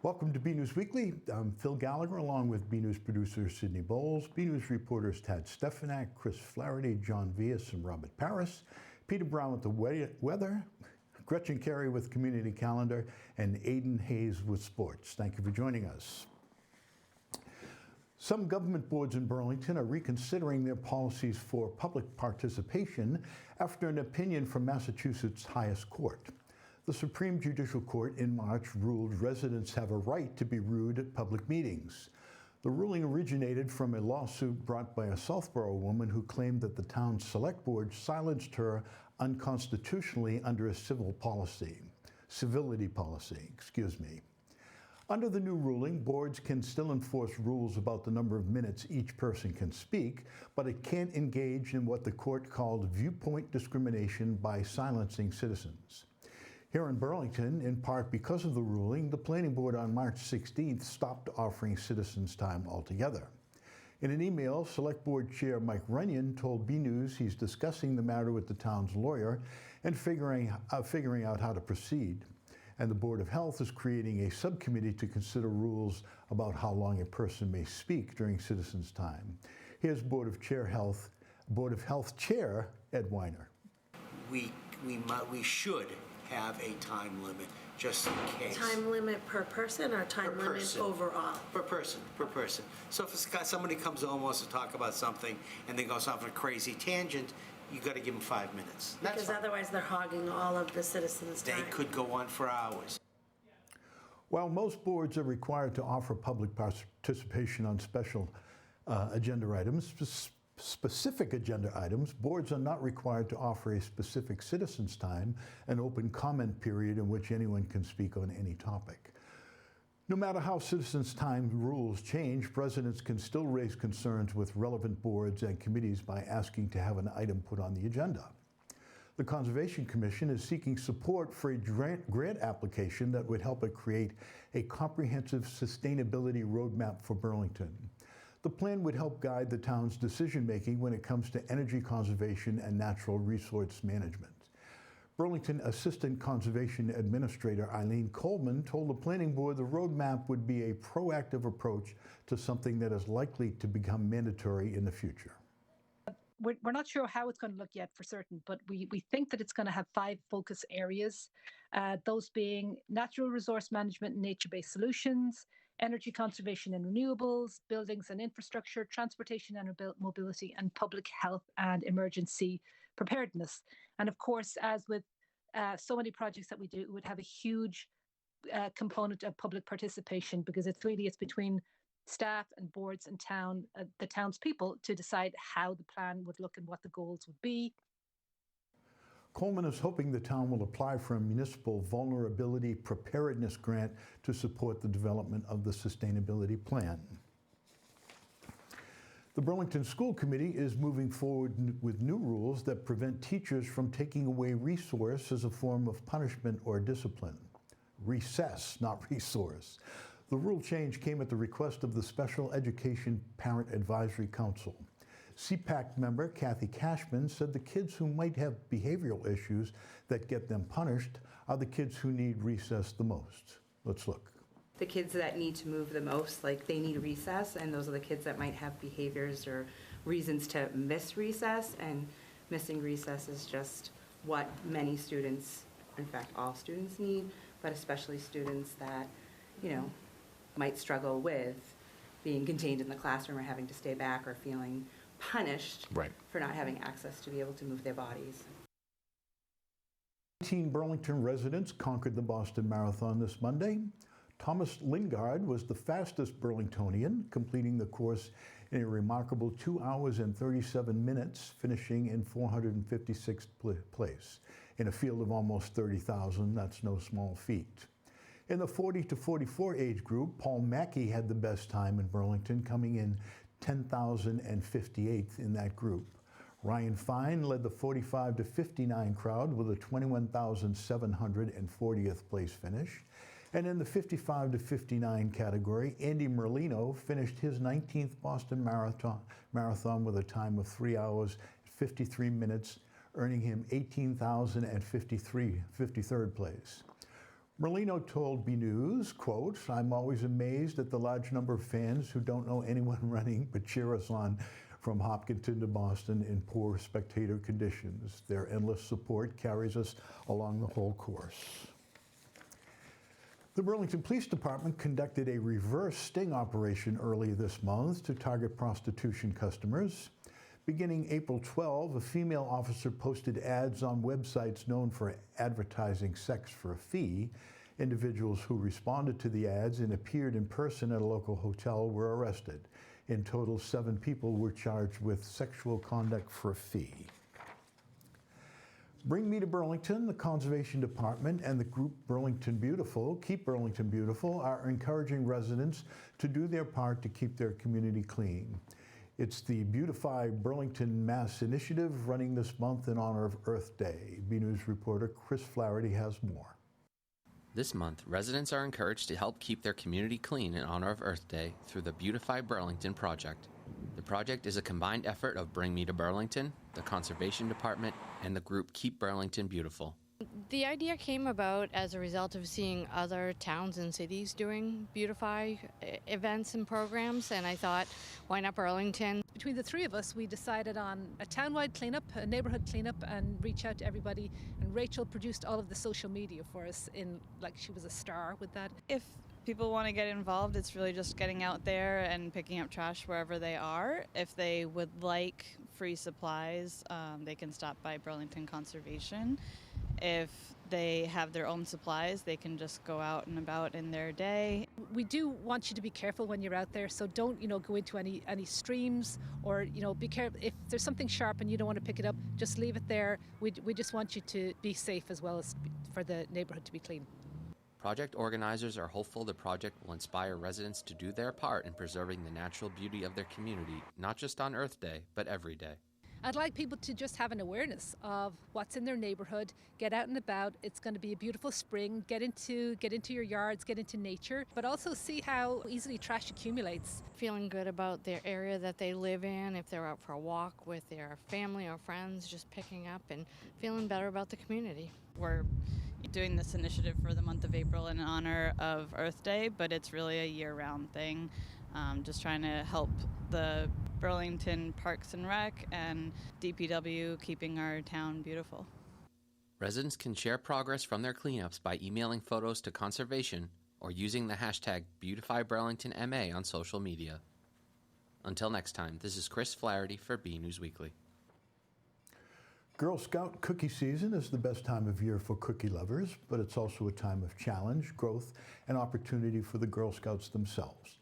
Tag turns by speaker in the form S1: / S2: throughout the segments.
S1: Welcome to BNEWS Weekly. I'm Phil Gallagher, along with BNEWS producer Sydney Bowles, BNEWS reporters Tad Stefanak, Chris Flaherty, John Vias, and Robert Paris, Peter Brown with the weather, Gretchen Carey with Community Calendar, and Aidan Hayes with sports. Thank you for joining us. Some government boards in Burlington are reconsidering their policies for public participation after an opinion from Massachusetts' highest court. The Supreme Judicial Court in March ruled residents have a right to be rude at public meetings. The ruling originated from a lawsuit brought by a Southborough woman who claimed that the town's select board silenced her unconstitutionally under a civility policy. Under the new ruling, boards can still enforce rules about the number of minutes each person can speak, but it can't engage in what the court called viewpoint discrimination by silencing citizens. Here in Burlington, in part because of the ruling, the Planning Board on March 16th stopped offering citizens time altogether. In an email, Select Board Chair Mike Runyon told BNews he's discussing the matter with the town's lawyer and figuring out how to proceed. And the Board of Health is creating a subcommittee to consider rules about how long a person may speak during citizens' time. Here's Board of Health Chair Ed Weiner.
S2: We should have a time limit, just in case.
S3: Time limit per person or time limit overall?
S2: Per person. So if somebody comes on and wants to talk about something and they go off a crazy tangent, you got to give them 5 minutes.
S3: Because otherwise they're hogging all of the citizens' time.
S2: They could go on for hours.
S1: While most boards are required to offer public participation on special agenda items, specific agenda items, boards are not required to offer a specific citizens' time, an open comment period in which anyone can speak on any topic. No matter how citizens' time rules change, residents can still raise concerns with relevant boards and committees by asking to have an item put on the agenda. The Conservation Commission is seeking support for a grant application that would help it create a comprehensive sustainability roadmap for Burlington. The plan would help guide the town's decision-making when it comes to energy conservation and natural resource management. Burlington Assistant Conservation Administrator Eileen Coleman told the Planning Board the roadmap would be a proactive approach to something that is likely to become mandatory in the future.
S4: We're not sure how it's going to look yet for certain, but we think that it's going to have 5 focus areas, those being natural resource management and nature-based solutions, energy conservation and renewables, buildings and infrastructure, transportation and mobility, and public health and emergency preparedness. And of course, as with so many projects that we do, it would have a huge component of public participation, because it's between staff and boards and the townspeople to decide how the plan would look and what the goals would be.
S1: Coleman is hoping the town will apply for a municipal vulnerability preparedness grant to support the development of the sustainability plan. The Burlington School Committee is moving forward with new rules that prevent teachers from taking away resource as a form of punishment or discipline. Recess, not resource. The rule change came at the request of the Special Education Parent Advisory Council. CPAC member Kathy Cashman said the kids who might have behavioral issues that get them punished are the kids who need recess the most. Let's look.
S5: The kids that need to move the most, like they need recess, and those are the kids that might have behaviors or reasons to miss recess, and missing recess is just what many students, in fact all students need, but especially students that, might struggle with being contained in the classroom or having to stay back or feeling punished for not having access to be able to move their bodies.
S1: 18 Burlington residents conquered the Boston Marathon this Monday. Thomas Lingard was the fastest Burlingtonian, completing the course in a remarkable 2 hours and 37 minutes, finishing in 456th place. In a field of almost 30,000, that's no small feat. In the 40 to 44 age group, Paul Mackey had the best time in Burlington, coming in 10,058th in that group. Ryan Fine led the 45 to 59 crowd with a 21,740th place finish. And in the 55 to 59 category, Andy Merlino finished his 19th Boston Marathon with a time of 3 hours, 53 minutes, earning him 18,053rd place. Merlino told BNews, quote, "I'm always amazed at the large number of fans who don't know anyone running but cheer us on from Hopkinton to Boston in poor spectator conditions. Their endless support carries us along the whole course." The Burlington Police Department conducted a reverse sting operation early this month to target prostitution customers. Beginning April 12, a female officer posted ads on websites known for advertising sex for a fee. Individuals who responded to the ads and appeared in person at a local hotel were arrested. In total, 7 people were charged with sexual conduct for a fee. Bring Me to Burlington, the Conservation Department, and the group Burlington Beautiful, Keep Burlington Beautiful, are encouraging residents to do their part to keep their community clean. It's the Beautify Burlington Mass Initiative running this month in honor of Earth Day. BNews reporter Chris Flaherty has more.
S6: This month, residents are encouraged to help keep their community clean in honor of Earth Day through the Beautify Burlington project. The project is a combined effort of Bring Me to Burlington, the Conservation Department, and the group Keep Burlington Beautiful.
S7: The idea came about as a result of seeing other towns and cities doing Beautify events and programs, and I thought, why not Burlington?
S4: Between the three of us, we decided on a townwide cleanup, a neighborhood cleanup, and reach out to everybody. And Rachel produced all of the social media for us like she was a star with that.
S8: If people want to get involved, it's really just getting out there and picking up trash wherever they are. If they would like free supplies, they can stop by Burlington Conservation. If they have their own supplies, they can just go out and about in their day.
S4: We do want you to be careful when you're out there, so don't, go into any streams or, be careful. If there's something sharp and you don't want to pick it up, just leave it there. We just want you to be safe as well as for the neighborhood to be clean.
S6: Project organizers are hopeful the project will inspire residents to do their part in preserving the natural beauty of their community, not just on Earth Day, but every day.
S4: I'd like people to just have an awareness of what's in their neighborhood, get out and about. It's going to be a beautiful spring. Get into your yards, get into nature, but also see how easily trash accumulates.
S7: Feeling good about their area that they live in, if they're out for a walk with their family or friends, just picking up and feeling better about the community.
S8: We're doing this initiative for the month of April in honor of Earth Day, but it's really a year-round thing. Just trying to help the Burlington Parks and Rec and DPW keeping our town beautiful.
S6: Residents can share progress from their cleanups by emailing photos to conservation or using the hashtag BeautifyBurlingtonMA on social media. Until next time, this is Chris Flaherty for BNews Weekly.
S1: Girl Scout cookie season is the best time of year for cookie lovers, but it's also a time of challenge, growth, and opportunity for the Girl Scouts themselves.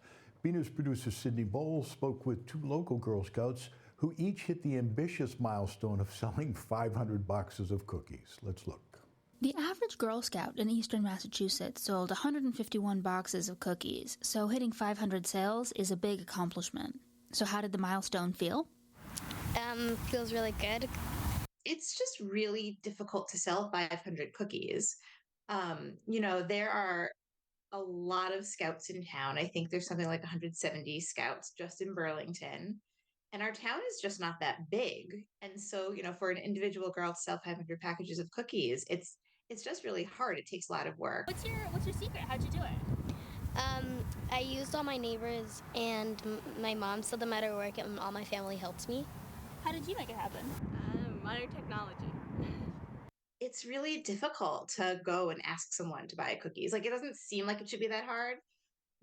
S1: BNews producer Sydney Bowles spoke with 2 local Girl Scouts who each hit the ambitious milestone of selling 500 boxes of cookies. Let's look.
S9: The average Girl Scout in eastern Massachusetts sold 151 boxes of cookies, so hitting 500 sales is a big accomplishment. So how did the milestone feel?
S10: Feels really good.
S11: It's just really difficult to sell 500 cookies. There are a lot of scouts in town. I think there's something like 170 scouts just in Burlington. And our town is just not that big. And so, for an individual girl to sell 500 packages of cookies, it's just really hard. It takes a lot of work.
S10: What's your secret? How'd you do it? I used all my neighbors and my mom, so no matter where I get, all my family helps me.
S12: How did you make it happen? Modern technology.
S11: It's really difficult to go and ask someone to buy cookies. It doesn't seem like it should be that hard,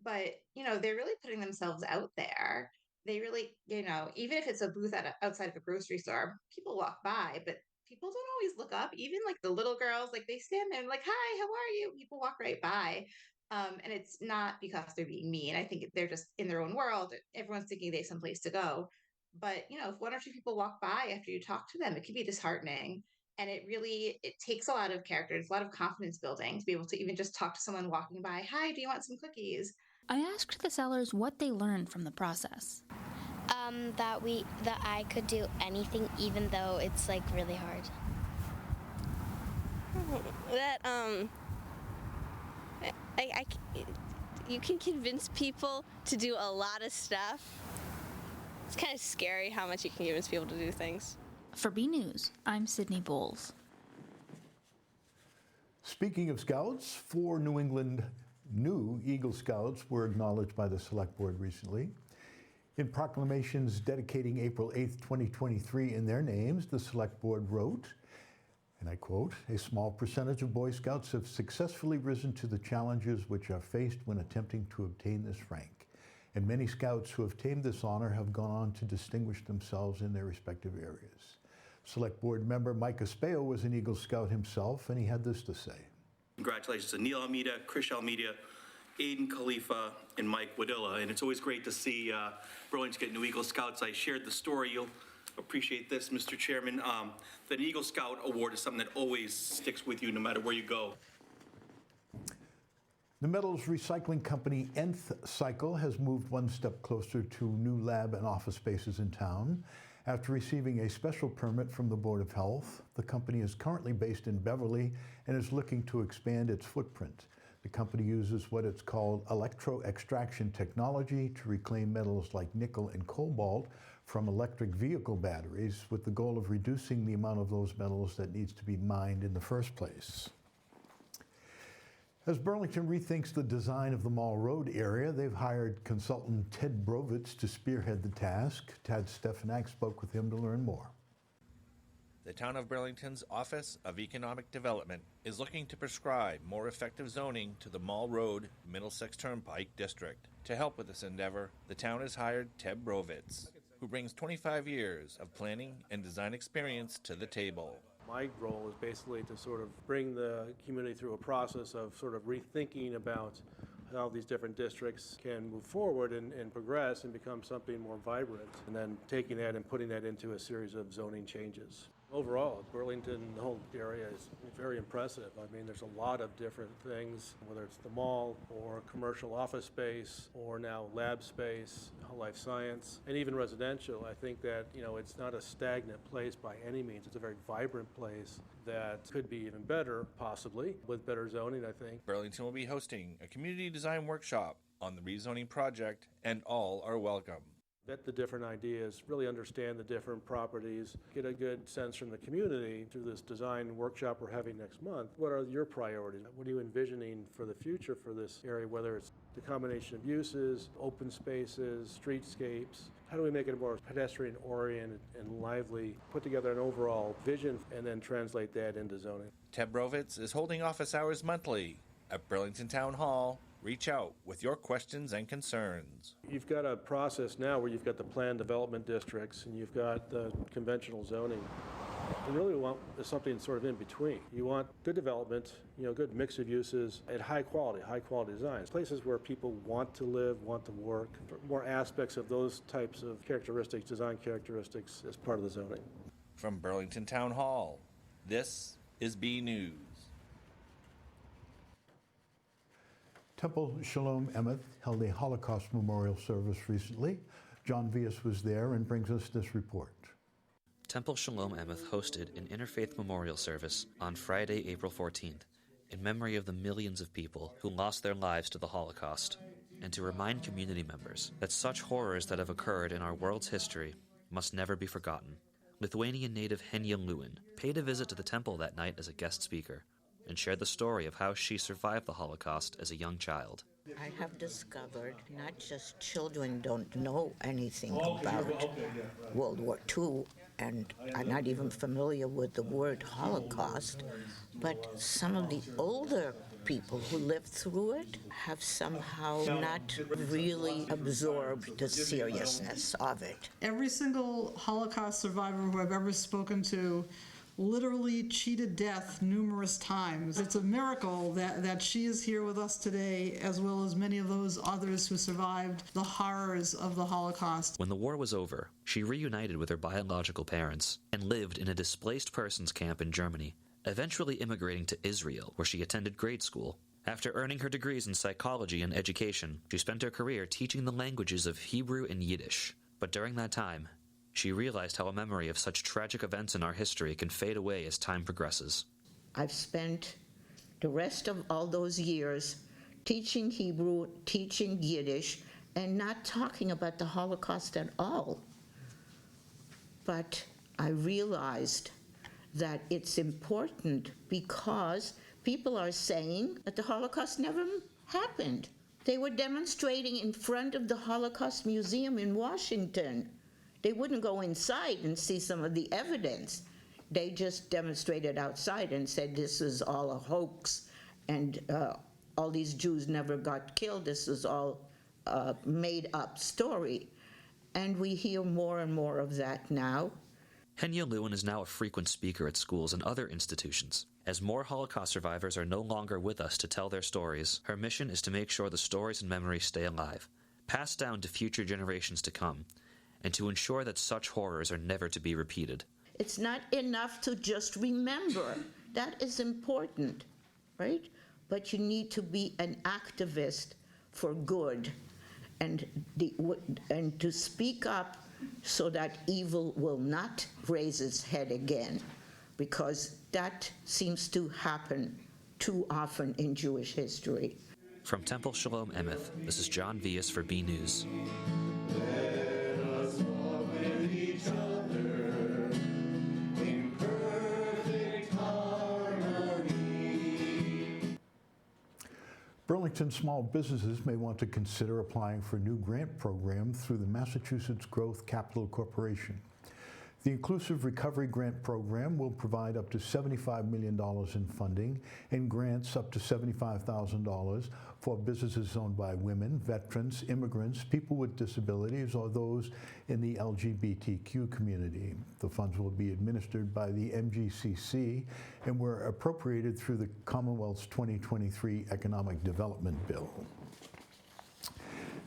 S11: but, they're really putting themselves out there. They really, even if it's a booth outside of a grocery store, people walk by, but people don't always look up. Even the little girls, they stand there and hi, how are you? People walk right by. And it's not because they're being mean. I think they're just in their own world. Everyone's thinking they have someplace to go. But, if 1 or 2 people walk by after you talk to them, it can be disheartening. And it takes a lot of character. It's a lot of confidence building to be able to even just talk to someone walking by. Hi, do you want some cookies?
S9: I asked the sellers what they learned from the process.
S10: That I could do anything, even though it's really hard.
S12: You can convince people to do a lot of stuff. It's kind of scary how much you can convince people to do things.
S9: For BNews, I'm Sydney Bowles.
S1: Speaking of Scouts, 4 New England new Eagle Scouts were acknowledged by the Select Board recently. In proclamations dedicating April 8, 2023 in their names, the Select Board wrote, and I quote, "A small percentage of Boy Scouts have successfully risen to the challenges which are faced when attempting to obtain this rank. And many Scouts who have tamed this honor have gone on to distinguish themselves in their respective areas." Select Board member Mike Espeo was an Eagle Scout himself, and he had this to say.
S13: Congratulations to Neil Almeida, Krish Almeida, Aiden Khalifa, and Mike Wadilla. And it's always great to see Burlington get new Eagle Scouts. I shared the story. You'll appreciate this, Mr. Chairman. The Eagle Scout Award is something that always sticks with you no matter where you go.
S1: The metals recycling company Nth Cycle has moved one step closer to new lab and office spaces in town. After receiving a special permit from the Board of Health, the company is currently based in Beverly and is looking to expand its footprint. The company uses what it's called electro-extraction technology to reclaim metals like nickel and cobalt from electric vehicle batteries, with the goal of reducing the amount of those metals that needs to be mined in the first place. As Burlington rethinks the design of the Mall Road area, they've hired consultant Ted Brovitz to spearhead the task. Tad Stefanak spoke with him to learn more.
S14: The Town of Burlington's Office of Economic Development is looking to prescribe more effective zoning to the Mall Road Middlesex Turnpike District. To help with this endeavor, the town has hired Ted Brovitz, who brings 25 years of planning and design experience to the table.
S15: My role is basically to sort of bring the community through a process of sort of rethinking about how these different districts can move forward and progress and become something more vibrant, and then taking that and putting that into a series of zoning changes. Overall, Burlington, the whole area is very impressive. I mean, there's a lot of different things, whether it's the mall or commercial office space or now lab space, life science, and even residential. I think that, it's not a stagnant place by any means. It's a very vibrant place that could be even better, possibly, with better zoning, I think.
S14: Burlington will be hosting a community design workshop on the rezoning project, and all are welcome.
S15: Vet the different ideas, really understand the different properties, get a good sense from the community through this design workshop we're having next month. What are your priorities? What are you envisioning for the future for this area, whether it's the combination of uses, open spaces, streetscapes? How do we make it more pedestrian-oriented and lively, put together an overall vision, and then translate that into zoning?
S14: Ted Brovitz is holding office hours monthly at Burlington Town Hall. Reach out with your questions and concerns.
S15: You've got a process now where you've got the planned development districts and you've got the conventional zoning. And really we want something sort of in between. You want good development, good mix of uses at high quality designs. Places where people want to live, want to work, more aspects of those types of characteristics, design characteristics as part of the zoning.
S14: From Burlington Town Hall, this is BNEWS.
S1: Temple Shalom Emeth held a Holocaust memorial service recently. John Vias was there and brings us this report.
S16: Temple Shalom Emeth hosted an interfaith memorial service on Friday, April 14th, in memory of the millions of people who lost their lives to the Holocaust, and to remind community members that such horrors that have occurred in our world's history must never be forgotten. Lithuanian native Henya Lewin paid a visit to the temple that night as a guest speaker, and shared the story of how she survived the Holocaust as a young child.
S17: I have discovered not just children don't know anything about World War II and are not even familiar with the word Holocaust, but some of the older people who lived through it have somehow not really absorbed the seriousness of it.
S18: Every single Holocaust survivor who I've ever spoken to literally cheated death numerous times. It's a miracle that she is here with us today, as well as many of those others who survived the horrors of the Holocaust.
S16: When the war was over, she reunited with her biological parents and lived in a displaced persons camp in Germany, eventually immigrating to Israel, where she attended grade school. After earning her degrees in psychology and education, she spent her career teaching the languages of Hebrew and Yiddish. But during that time, she realized how a memory of such tragic events in our history can fade away as time progresses.
S17: I've spent the rest of all those years teaching Hebrew, teaching Yiddish, and not talking about the Holocaust at all. But I realized that it's important because people are saying that the Holocaust never happened. They were demonstrating in front of the Holocaust Museum in Washington. They wouldn't go inside and see some of the evidence. They just demonstrated outside and said this is all a hoax and all these Jews never got killed. This is all a made-up story. And we hear more and more of that now.
S16: Henya Lewin is now a frequent speaker at schools and other institutions. As more Holocaust survivors are no longer with us to tell their stories, her mission is to make sure the stories and memories stay alive, passed down to future generations to come, and to ensure that such horrors are never to be repeated.
S17: It's not enough to just remember. That is important, right? But you need to be an activist for good and to speak up so that evil will not raise its head again, because that seems to happen too often in Jewish history.
S16: From Temple Shalom Emeth, this is John Vias for BNEWS.
S1: Burlington small businesses may want to consider applying for a new grant program through the Massachusetts Growth Capital Corporation. The Inclusive Recovery Grant Program will provide up to $75 million in funding and grants up to $75,000 for businesses owned by women, veterans, immigrants, people with disabilities, or those in the LGBTQ community. The funds will be administered by the MGCC and were appropriated through the Commonwealth's 2023 Economic Development Bill.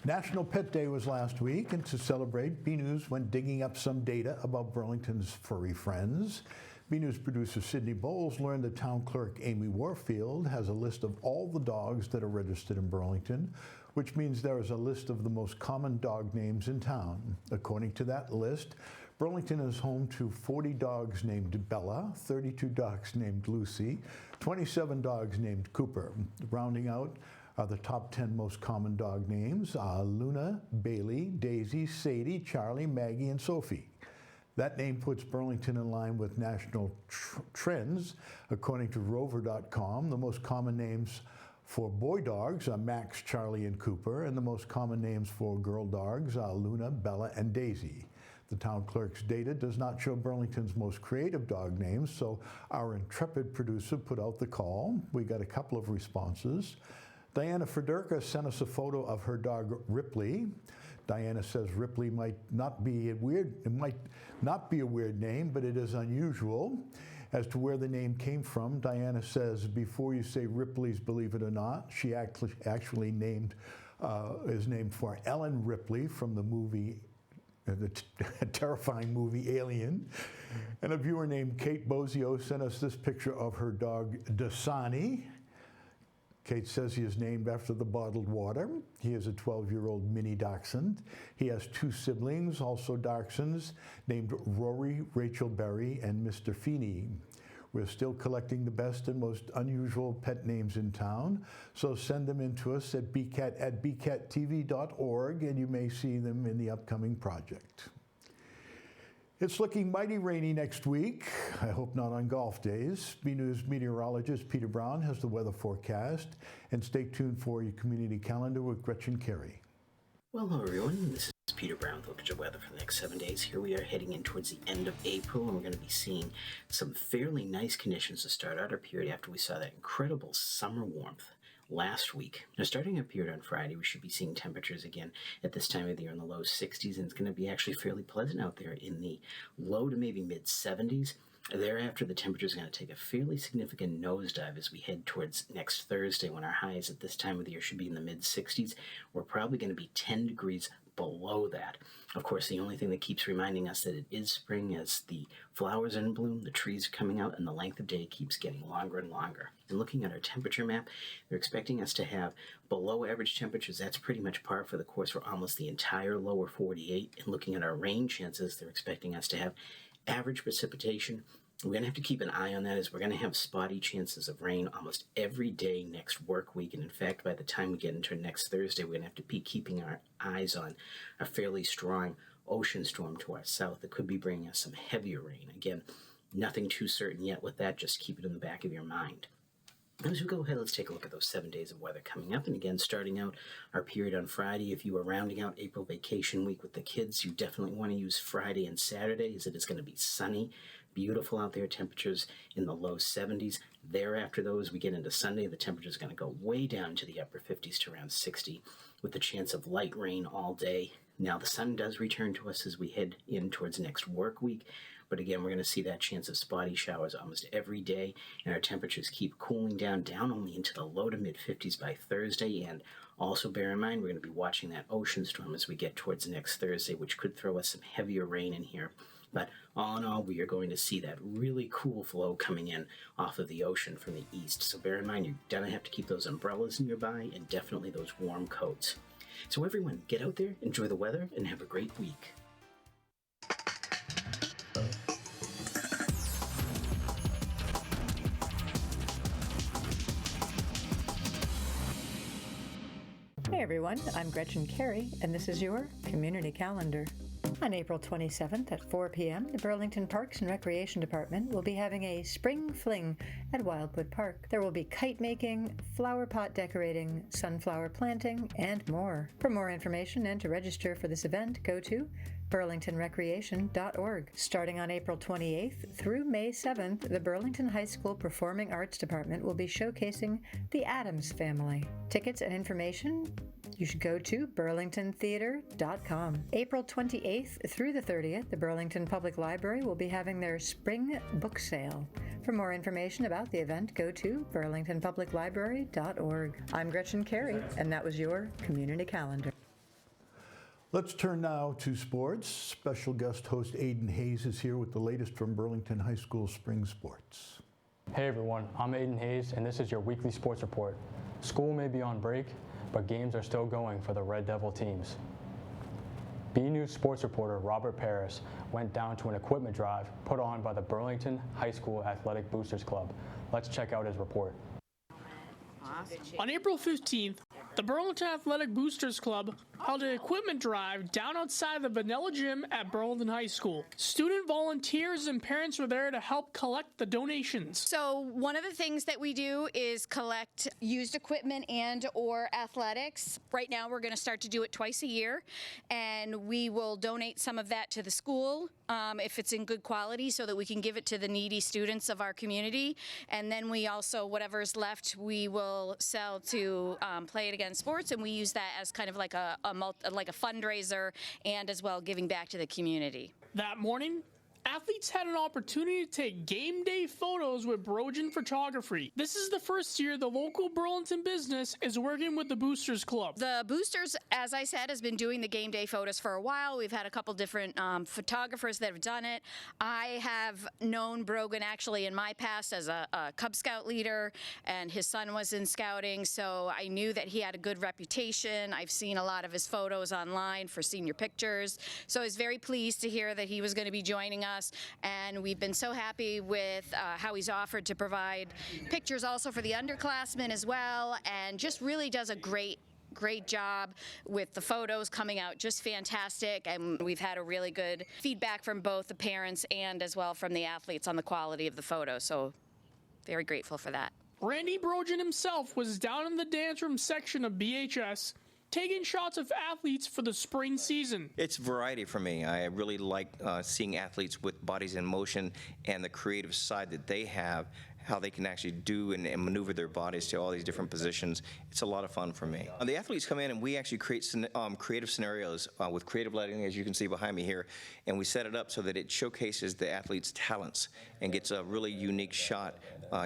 S1: National Pet Day was last week, and to celebrate, BNews went digging up some data about Burlington's furry friends. BNews producer Sydney Bowles learned that town clerk Amy Warfield has a list of all the dogs that are registered in Burlington, which means there is a list of the most common dog names in town. According to that list, Burlington is home to 40 dogs named Bella, 32 dogs named Lucy, 27 dogs named Cooper. Rounding out are the top 10 most common dog names: Luna, Bailey, Daisy, Sadie, Charlie, Maggie, and Sophie. That name puts Burlington in line with national trends. According to Rover.com, the most common names for boy dogs are Max, Charlie, and Cooper, and the most common names for girl dogs are Luna, Bella, and Daisy. The town clerk's data does not show Burlington's most creative dog names, so our intrepid producer put out the call. We got a couple of responses. Diana Frederica sent us a photo of her dog Ripley. Diana says Ripley might not be a weird name, but it is unusual. As to where the name came from, Diana says, before you say Ripley's Believe It or Not, she actually is named for Ellen Ripley from the movie, the terrifying movie Alien. And a viewer named Kate Bozio sent us this picture of her dog Dasani. Kate says he is named after the bottled water. He is a 12-year-old mini dachshund. He has two siblings, also dachshunds, named Rory, Rachel Berry, and Mr. Feeney. We're still collecting the best and most unusual pet names in town, so send them in to us at bcat@bcattv.org, and you may see them in the upcoming project. It's looking mighty rainy next week. I hope not on golf days. BNews meteorologist Peter Brown has the weather forecast. And stay tuned for your community calendar with Gretchen Carey.
S19: Well, hello everyone. This is Peter Brown with a look at your weather for the next 7 days. Here we are heading in towards the end of April, and we're going to be seeing some fairly nice conditions to start out our period after we saw that incredible summer warmth last week. Now, starting our period on Friday, we should be seeing temperatures again at this time of the year in the low 60s, and it's going to be actually fairly pleasant out there in the low to maybe mid 70s. Thereafter, the temperature is going to take a fairly significant nosedive as we head towards next Thursday, when our highs at this time of the year should be in the mid 60s. We're probably going to be 10 degrees below that. Of course, the only thing that keeps reminding us that it is spring as the flowers are in bloom, the trees are coming out, and the length of day keeps getting longer and longer. And looking at our temperature map, they're expecting us to have below average temperatures. That's pretty much par for the course for almost the entire lower 48. And looking at our rain chances, they're expecting us to have average precipitation. We're going to have to keep an eye on that, as we're going to have spotty chances of rain almost every day next work week. And in fact, by the time we get into next Thursday, we're going to have to be keeping our eyes on a fairly strong ocean storm to our south that could be bringing us some heavier rain. Again, nothing too certain yet with that. Just keep it in the back of your mind. As we go ahead, let's take a look at those 7 days of weather coming up. And again, starting out our period on Friday, if you are rounding out April vacation week with the kids, you definitely want to use Friday and Saturday, as it is going to be sunny, beautiful out there, temperatures in the low 70s. Thereafter those, we get into Sunday, the temperature is going to go way down to the upper 50s to around 60, with the chance of light rain all day. Now, the sun does return to us as we head in towards next work week, but again, we're going to see that chance of spotty showers almost every day, and our temperatures keep cooling down only into the low to mid-50s by Thursday. And also bear in mind, we're going to be watching that ocean storm as we get towards next Thursday, which could throw us some heavier rain in here. But all in all, we are going to see that really cool flow coming in off of the ocean from the east. So bear in mind, you're going to have to keep those umbrellas nearby and definitely those warm coats. So everyone, get out there, enjoy the weather, and have a great week.
S20: Hey everyone, I'm Gretchen Carey, and this is your Community Calendar. On April 27th at 4 p.m., the Burlington Parks and Recreation Department will be having a spring fling at Wildwood Park. There will be kite making, flower pot decorating, sunflower planting, and more. For more information and to register for this event, go to burlingtonrecreation.org. Starting on April 28th through May 7th, the Burlington High School Performing Arts Department will be showcasing the Addams Family. Tickets and information, you should go to burlingtontheater.com. April 28th through the 30th, the Burlington Public Library will be having their spring book sale. For more information about the event, go to burlingtonpubliclibrary.org. I'm Gretchen Carey, and that was your Community Calendar.
S1: Let's turn now to sports. Special guest host Aiden Hayes is here with the latest from Burlington High School spring sports.
S21: Hey everyone, I'm Aiden Hayes, and this is your weekly sports report. School may be on break, but games are still going for the Red Devil teams. BNEWS sports reporter Robert Paris went down to an equipment drive put on by the Burlington High School Athletic Boosters Club. Let's check out his report.
S22: On April 15th, the Burlington Athletic Boosters Club held an equipment drive down outside the Vanilla Gym at Burlington High School. Student volunteers and parents were there to help collect the donations.
S23: So one of the things that we do is collect used equipment and or athletics. Right now we're going to start to do it twice a year, and we will donate some of that to the school if it's in good quality so that we can give it to the needy students of our community. And then we also, whatever's left, we will sell to Play It Again Sports, and we use that as kind of like a fundraiser and as well giving back to the community.
S22: That morning, athletes had an opportunity to take game day photos with Brogan Photography. This is the first year the local Burlington business is working with the Boosters Club.
S23: The Boosters, as I said, has been doing the game day photos for a while. We've had a couple different photographers that have done it. I have known Brogan actually in my past as a Cub Scout leader, and his son was in scouting, so I knew that he had a good reputation. I've seen a lot of his photos online for senior pictures, so I was very pleased to hear that he was going to be joining us. And we've been so happy with how he's offered to provide pictures also for the underclassmen as well, and just really does a great job with the photos coming out just fantastic. And we've had a really good feedback from both the parents and as well from the athletes on the quality of the photos, so very grateful for that.
S22: Randy Brogan himself was down in the dance room section of BHS taking shots of athletes for the spring season.
S24: It's variety for me. I really like seeing athletes with bodies in motion and the creative side that they have, how they can actually do and maneuver their bodies to all these different positions. It's a lot of fun for me. The athletes come in and we actually create creative scenarios with creative lighting, as you can see behind me here, and we set it up so that it showcases the athlete's talents and gets a really unique shot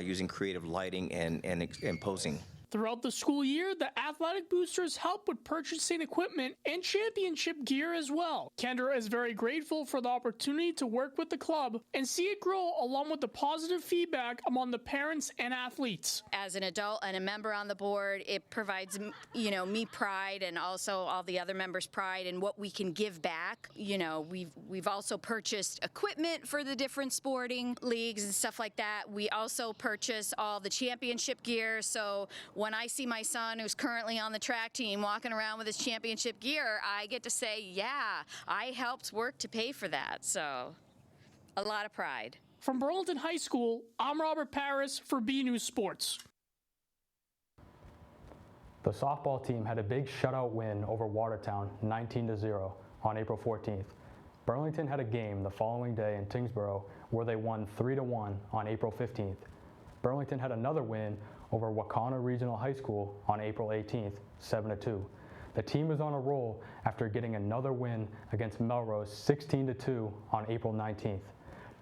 S24: using creative lighting and posing.
S22: Throughout the school year, the athletic boosters help with purchasing equipment and championship gear as well. Kendra is very grateful for the opportunity to work with the club and see it grow along with the positive feedback among the parents and athletes.
S23: As an adult and a member on the board, it provides, me pride and also all the other members pride in what we can give back. We've also purchased equipment for the different sporting leagues and stuff like that. We also purchase all the championship gear, so when I see my son, who's currently on the track team, walking around with his championship gear, I get to say, yeah, I helped work to pay for that. So, a lot of pride.
S22: From Burlington High School, I'm Robert Paris for BNews Sports.
S21: The softball team had a big shutout win over Watertown, 19-0, on April 14th. Burlington had a game the following day in Tingsboro where they won 3-1 on April 15th. Burlington had another win over Wakana Regional High School on April 18th, 7-2. The team is on a roll after getting another win against Melrose, 16-2 on April 19th.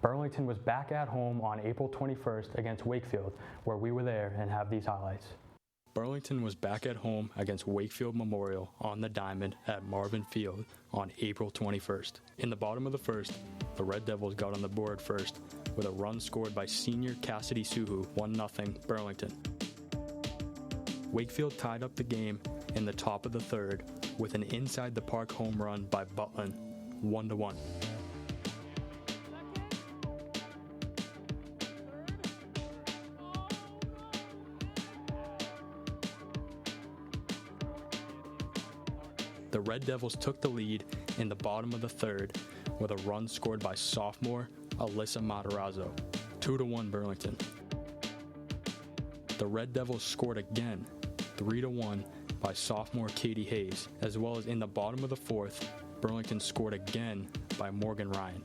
S21: Burlington was back at home on April 21st against Wakefield, where we were there and have these highlights. Burlington was back at home against Wakefield Memorial on the diamond at Marvin Field on April 21st. In the bottom of the first, the Red Devils got on the board first with a run scored by senior Cassidy Suhu, 1-0 Burlington. Wakefield tied up the game in the top of the third with an inside the park home run by Butland, 1-1. The Red Devils took the lead in the bottom of the third with a run scored by sophomore Alyssa Matarazzo, 2-1 Burlington. The Red Devils scored again, 3-1 by sophomore Katie Hayes, as well as in the bottom of the fourth, Burlington scored again by Morgan Ryan.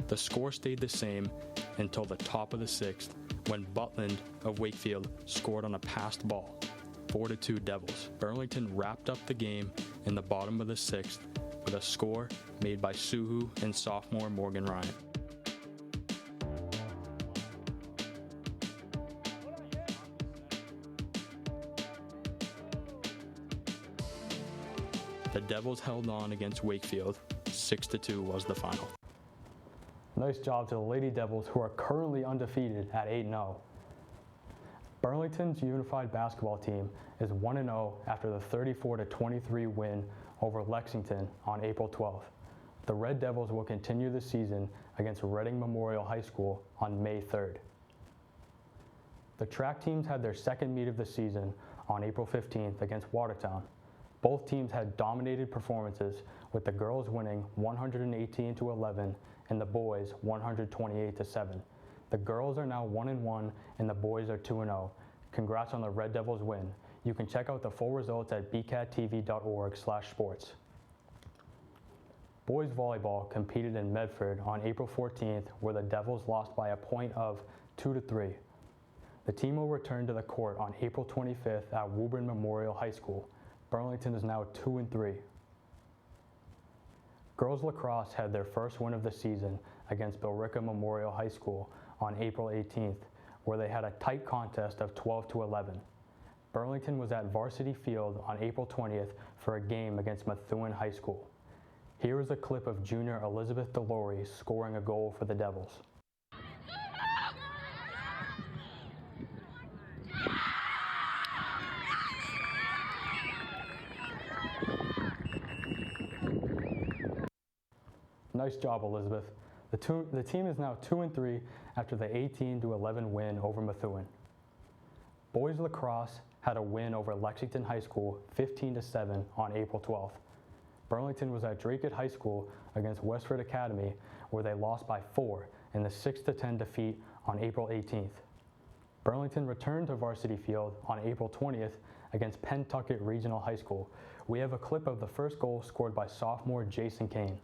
S21: The score stayed the same until the top of the sixth, when Butland of Wakefield scored on a passed ball, 4-2 Devils. Burlington wrapped up the game in the bottom of the sixth with a score made by Suhu and sophomore Morgan Ryan. The Devils held on against Wakefield. 6-2 was the final. Nice job to the Lady Devils, who are currently undefeated at 8-0. Burlington's unified basketball team is 1-0 after the 34-23 win over Lexington on April 12th. The Red Devils will continue the season against Reading Memorial High School on May 3rd. The track teams had their second meet of the season on April 15th against Watertown. Both teams had dominated performances, with the girls winning 118-11 and the boys 128-7. The girls are now 1-1 and the boys are 2-0. Congrats on the Red Devils win. You can check out the full results at bcattv.org/sports. Boys volleyball competed in Medford on April 14th, where the Devils lost by a point of 2-3. The team will return to the court on April 25th at Woburn Memorial High School. Burlington is now 2-3. Girls lacrosse had their first win of the season against Billerica Memorial High School on April 18th, where they had a tight contest of 12-11. Burlington was at Varsity Field on April 20th for a game against Methuen High School. Here is a clip of junior Elizabeth Delory scoring a goal for the Devils. Nice job, Elizabeth. The team is now 2-3 after the 18-11 win over Methuen. Boys lacrosse had a win over Lexington High School 15-7 on April 12th. Burlington was at Dracut High School against Westford Academy, where they lost by 4 in the 6-10 defeat on April 18th. Burlington returned to Varsity Field on April 20th against Pentucket Regional High School. We have a clip of the first goal scored by sophomore Jason Kane.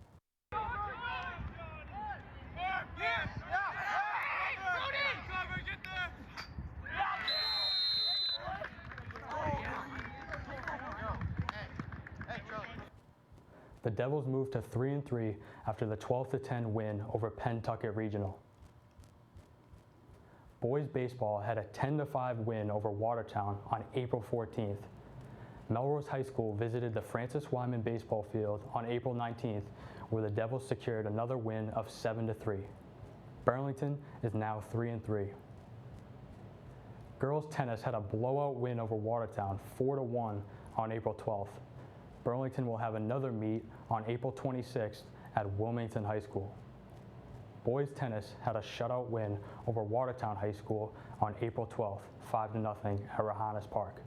S21: The Devils moved to 3-3 after the 12-10 win over Pentucket Regional. Boys baseball had a 10-5 win over Watertown on April 14th. Melrose High School visited the Francis Wyman baseball field on April 19th, where the Devils secured another win of 7-3. Burlington is now 3-3. Girls tennis had a blowout win over Watertown, 4-1 on April 12th. Burlington will have another meet on April 26th at Wilmington High School. Boys tennis had a shutout win over Watertown High School on April 12th, 5-0 at Rahanis Park.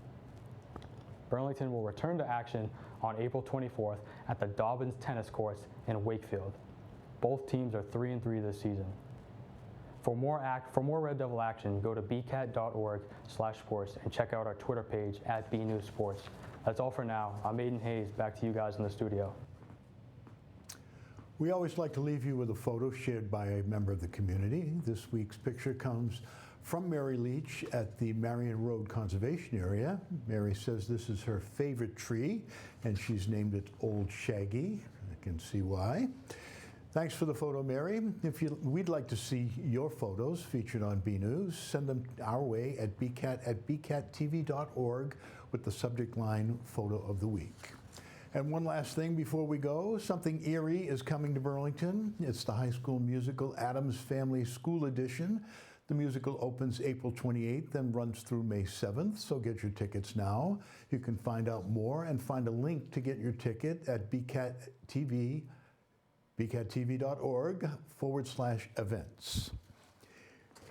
S21: Burlington will return to action on April 24th at the Dobbins Tennis Courts in Wakefield. Both teams are 3-3 this season. For more Red Devil action, go to bcat.org/sports and check out our Twitter page at BNewsSports. That's all for now. I'm Aiden Hayes. Back to you guys in the studio.
S1: We always like to leave you with a photo shared by a member of the community. This week's picture comes from Mary Leach at the Marion Road Conservation Area. Mary says this is her favorite tree, and she's named it Old Shaggy. I can see why. Thanks for the photo, Mary. We'd like to see your photos featured on BNews. Send them our way at bcat@bcattv.org with the subject line Photo of the Week. And one last thing before we go, something eerie is coming to Burlington. It's the high school musical Addams Family School Edition. The musical opens April 28th and runs through May 7th, so get your tickets now. You can find out more and find a link to get your ticket at bcattv.org/events.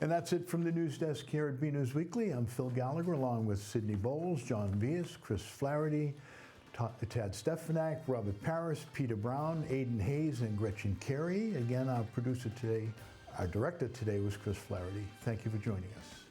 S1: And that's it from the news desk here at BNews Weekly. I'm Phil Gallagher, along with Sydney Bowles, John Vias, Chris Flaherty, Tad Stefanak, Robert Paris, Peter Brown, Aiden Hayes, and Gretchen Carey. Again, our director today was Chris Flaherty. Thank you for joining us.